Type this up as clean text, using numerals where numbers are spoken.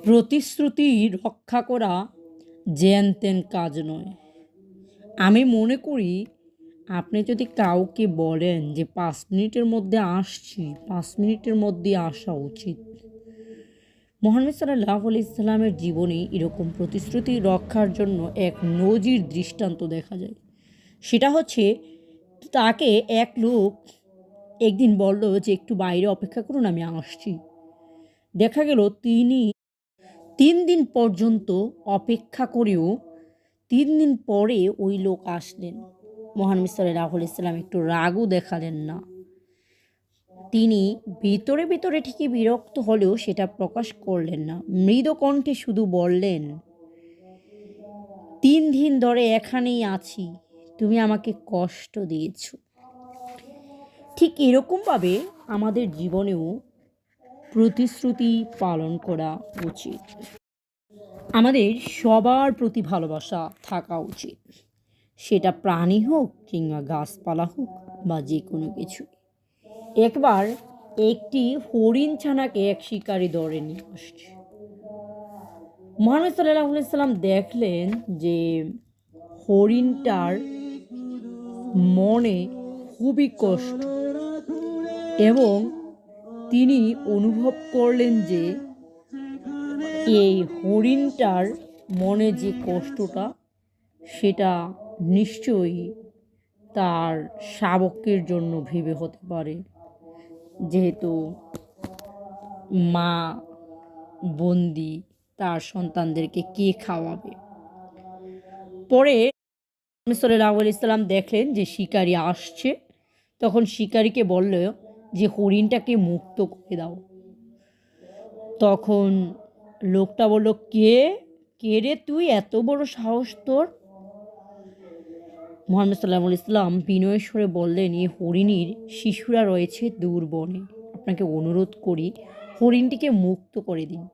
প্রতিশ্রুতি রক্ষা করা যেন তেন কাজ নয়। আমি মনে করি আপনি যদি কাউকে বলেন যে ৫ মিনিটের মধ্যে আসছি, ৫ মিনিটের মধ্যে আসা উচিত। মুহাম্মদ সাল্লাল্লাহু আলাইহি সাল্লামের জীবনে এরকম প্রতিশ্রুতি রক্ষার জন্য এক নজির দৃষ্টান্ত দেখা যায়। সেটা হচ্ছে তাকে এক লোক একদিন বলল যে, "একটু বাইরে অপেক্ষা করুন, আমি আসছি।" দেখা গেল তিনি ৩ দিন পর্যন্ত অপেক্ষা করেও ৩ দিন পরে ওই লোক আসলেন। মহানবী সাল্লাল্লাহু আলাইহি সাল্লাম একটু রাগও দেখালেন না। তিনি ভিতরে, ভিতরে ঠিকই বিরক্ত হলেও সেটা প্রকাশ করলেন না। মৃদু কণ্ঠে শুধু বললেন, "৩ দিন ধরে এখানেই আছি। তুমি আমাকে কষ্ট দিয়েছ।" ঠিক এরকমভাবে আমাদের জীবনেও প্রতিশ্রুতি পালন করা উচিত। আমাদের সবার প্রতি ভালোবাসা থাকা উচিত। সেটা প্রাণী হোক কিংবা গাছপালা হোক বা যে কোনো কিছু। একবার একটি হরিণ ছানাকে এক শিকারী ধরে নিয়ে আসছে। মুহাম্মদ সাল্লাল্লাহু আলাইহি সাল্লাম দেখলেন যে হরিণটার মনে খুবই কষ্ট এবং তিনি অনুভব করলেন যে এই হরিণটার মনে যে কষ্টটা সেটা নিশ্চয়ই তার শাবকের জন্য ভেবে হতে পারে, যেহেতু মা বন্দি, তার সন্তানদেরকে কে খাওয়াবে। পরে রাসূল সাল্লাল্লাহু আলাইহি সাল্লাম দেখলেন যে শিকারী আসছে, তখন শিকারীকে বলল যে হরিণটাকে মুক্ত করে দাও। তখন লোকটা বলল, কে রে তুই, এত বড় সাহস তোর? মুহাম্মদ সাল্লাল্লাহু আলাইহি সাল্লাম বিনয়ের স্বরে বললেন, এই হরিণীর শিশুরা রয়েছে দূর বনে, আপনাকে অনুরোধ করি হরিণটিকে মুক্ত করে দিন।